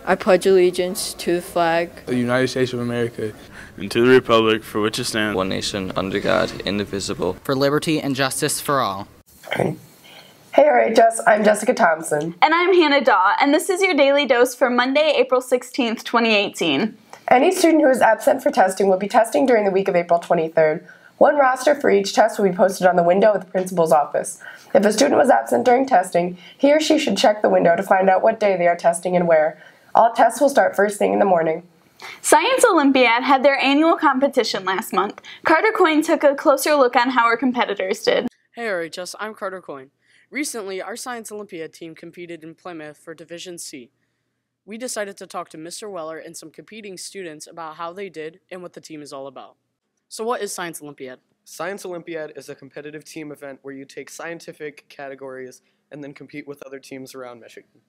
I pledge allegiance to the flag of the United States of America and to the republic for which it stands, one nation, under God, indivisible, for liberty and justice for all. Hey, RHS, I'm Jessica Thompson. And I'm Hannah Daw, and this is your daily dose for Monday, April 16th, 2018. Any student who is absent for testing will be testing during the week of April 23rd. One roster for each test will be posted on the window of the principal's office. If a student was absent during testing, he or she should check the window to find out what day they are testing and where. All tests will start first thing in the morning. Science Olympiad had their annual competition last month. Carter Coyne took a closer look on how our competitors did. Hey RHS, I'm Carter Coyne. Recently, our Science Olympiad team competed in Plymouth for Division C. We decided to talk to Mr. Weller and some competing students about how they did and what the team is all about. So what is Science Olympiad? Science Olympiad is a competitive team event where you take scientific categories and then compete with other teams around Michigan.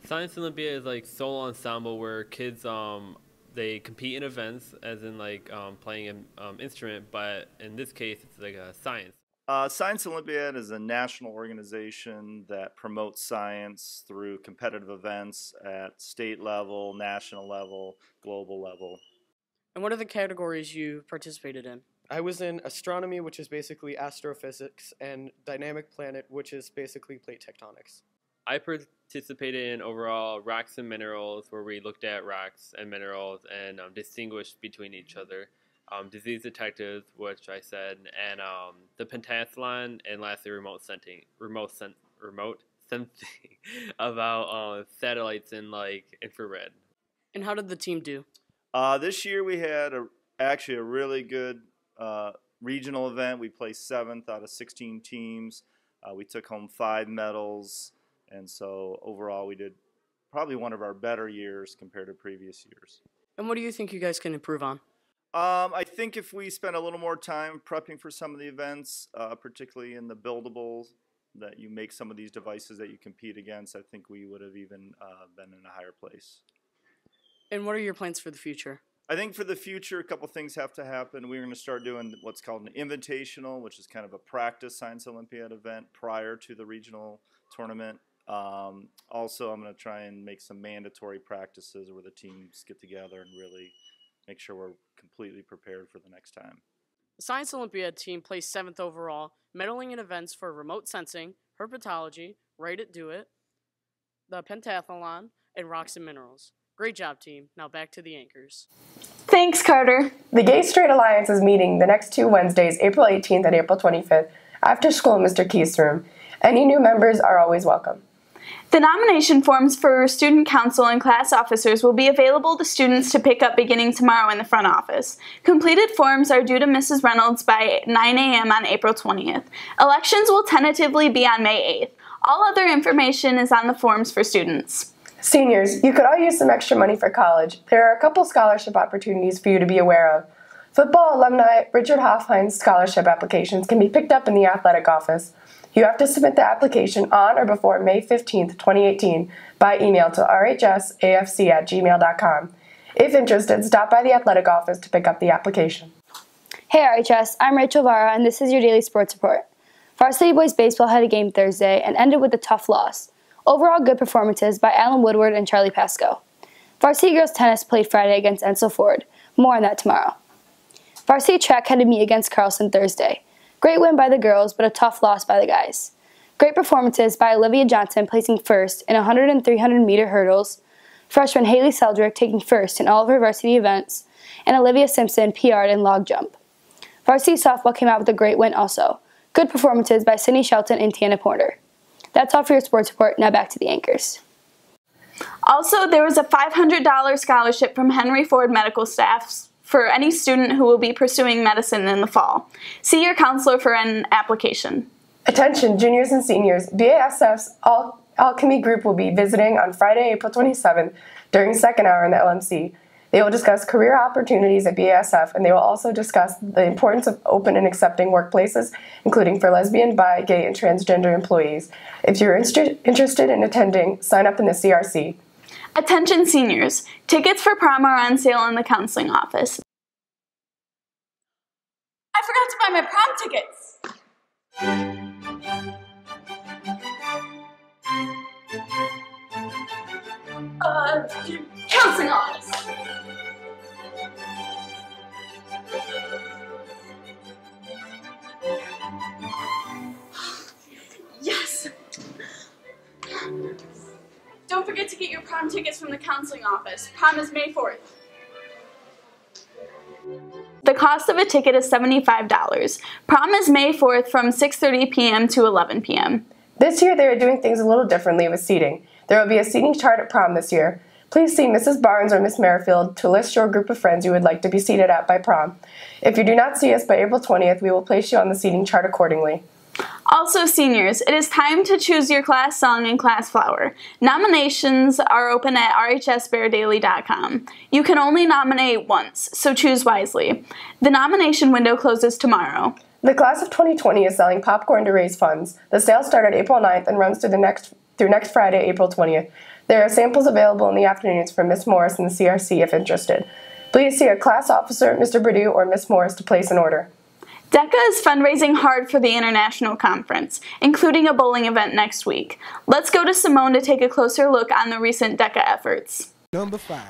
Science Olympiad is like solo ensemble where kids they compete in events, as in like playing an instrument, but in this case it's like a science. Science Olympiad is a national organization that promotes science through competitive events at state level, national level, global level. And what are the categories you participated in? I was in astronomy, which is basically astrophysics, and dynamic planet, which is basically plate tectonics. I participated in overall rocks and minerals, where we looked at rocks and minerals and distinguished between each other. Disease detectives, which I said, and the pentathlon, and lastly remote sensing about satellites in like infrared. And how did the team do? This year we had actually a really good regional event. We placed 7th out of 16 teams. We took home 5 medals, and so overall we did probably one of our better years compared to previous years. And what do you think you guys can improve on? I think if we spent a little more time prepping for some of the events, particularly in the buildables, that you make some of these devices that you compete against, I think we would have even been in a higher place. And what are your plans for the future? I think for the future, a couple things have to happen. We're going to start doing what's called an invitational, which is kind of a practice Science Olympiad event prior to the regional tournament. Also, I'm going to try and make some mandatory practices where the teams get together and really make sure we're completely prepared for the next time. The Science Olympiad team placed 7th overall, medaling in events for remote sensing, herpetology, Write It, Do It, the pentathlon, and rocks and minerals. Great job, team. Now back to the anchors. Thanks, Carter. The Gay Straight Alliance is meeting the next 2 Wednesdays, April 18th and April 25th, after school in Mr. Keith's room. Any new members are always welcome. The nomination forms for student council and class officers will be available to students to pick up beginning tomorrow in the front office. Completed forms are due to Mrs. Reynolds by 9 a.m. on April 20th. Elections will tentatively be on May 8th. All other information is on the forms for students. Seniors, you could all use some extra money for college. There are a couple scholarship opportunities for you to be aware of. Football alumni Richard Hoffhein's scholarship applications can be picked up in the athletic office. You have to submit the application on or before May 15th, 2018 by email to rhsafc@gmail.com. If interested, stop by the athletic office to pick up the application. Hey RHS, I'm Rachel Vara, and this is your daily sports report. Varsity boys baseball had a game Thursday and ended with a tough loss. Overall good performances by Alan Woodward and Charlie Pasco. Varsity girls tennis played Friday against Ensel Ford. More on that tomorrow. Varsity track had to meet against Carlson Thursday. Great win by the girls, but a tough loss by the guys. Great performances by Olivia Johnson placing first in 100 and 300 meter hurdles, freshman Haley Seldrick taking first in all of her varsity events, and Olivia Simpson PR'd in log jump. Varsity softball came out with a great win also. Good performances by Sydney Shelton and Tiana Porter. That's all for your sports report. Now back to the anchors. Also, there was a $500 scholarship from Henry Ford Medical Staff for any student who will be pursuing medicine in the fall. See your counselor for an application. Attention, juniors and seniors. BASF's Alchemy Group will be visiting on Friday, April 27th during second hour in the LMC. They will discuss career opportunities at BASF, and they will also discuss the importance of open and accepting workplaces, including for lesbian, bi, gay, and transgender employees. If you're interested in attending, sign up in the CRC. Attention seniors, tickets for prom are on sale in the counseling office. I forgot to buy my prom tickets. counseling office. Yes. Don't forget to get your prom tickets from the counseling office. Prom is May 4th. The cost of a ticket is $75. Prom is May 4th from 6:30 p.m. to 11 p.m. This year they are doing things a little differently with seating. There will be a seating chart at prom this year. Please see Mrs. Barnes or Miss Merrifield to list your group of friends you would like to be seated at by prom. If you do not see us by April 20th, we will place you on the seating chart accordingly. Also, seniors, it is time to choose your class song and class flower. Nominations are open at rhsbeardaily.com. You can only nominate once, so choose wisely. The nomination window closes tomorrow. The class of 2020 is selling popcorn to raise funds. The sales start on April 9th and runs through next Friday, April 20th. There are samples available in the afternoons from Miss Morris and the CRC if interested. Please see a class officer, Mr. Purdue, or Miss Morris to place an order. DECA is fundraising hard for the International Conference, including a bowling event next week. Let's go to Simone to take a closer look on the recent DECA efforts.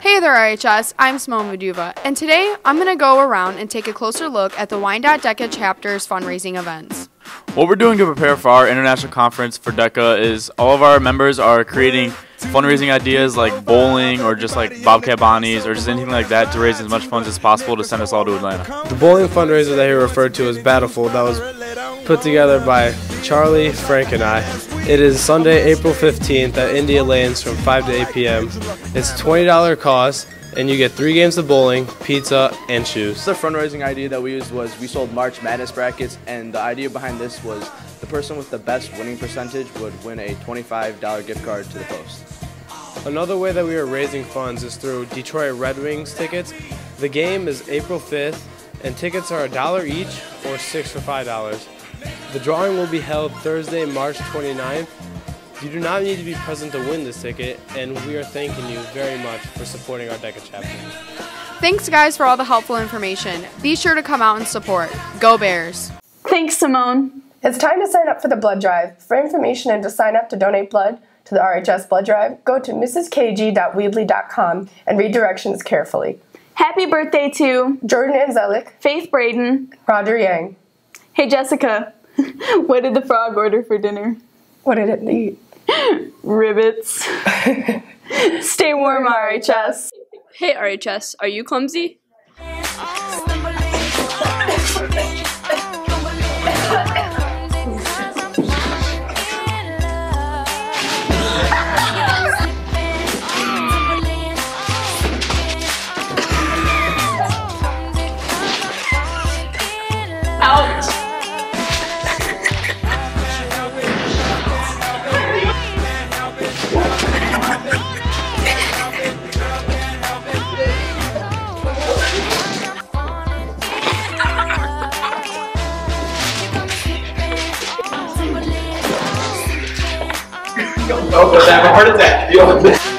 Hey there RHS, I'm Simone Viduva, and today I'm going to go around and take a closer look at the Wyandotte DECA chapter's fundraising events. What we're doing to prepare for our international conference for DECA is all of our members are creating fundraising ideas like bowling or just like Bobcat Bonnies or just anything like that to raise as much funds as possible to send us all to Atlanta. The bowling fundraiser that he referred to as Battlefield that was put together by Charlie, Frank, and I. It is Sunday, April 15th at India Lanes from 5 to 8 p.m. It's $20 cost, and you get 3 games of bowling, pizza, and shoes. The fundraising idea that we used was we sold March Madness brackets, and the idea behind this was the person with the best winning percentage would win a $25 gift card to the Post. Another way that we are raising funds is through Detroit Red Wings tickets. The game is April 5th, and tickets are $1 each or 6 for $5. The drawing will be held Thursday, March 29th. You do not need to be present to win this ticket, and we are thanking you very much for supporting our DECA chapter. Thanks guys for all the helpful information. Be sure to come out and support. Go Bears! Thanks, Simone. It's time to sign up for the blood drive. For information and to sign up to donate blood to the RHS blood drive, go to mrskg.weebly.com and read directions carefully. Happy birthday to Jordan Anzelik, Faith Braden, Roger Yang. Hey Jessica, what did the frog order for dinner? What did it eat? Ribbits. Stay warm, RHS. Hey RHS, are you clumsy? Ouch. Oh, but I have a heart attack.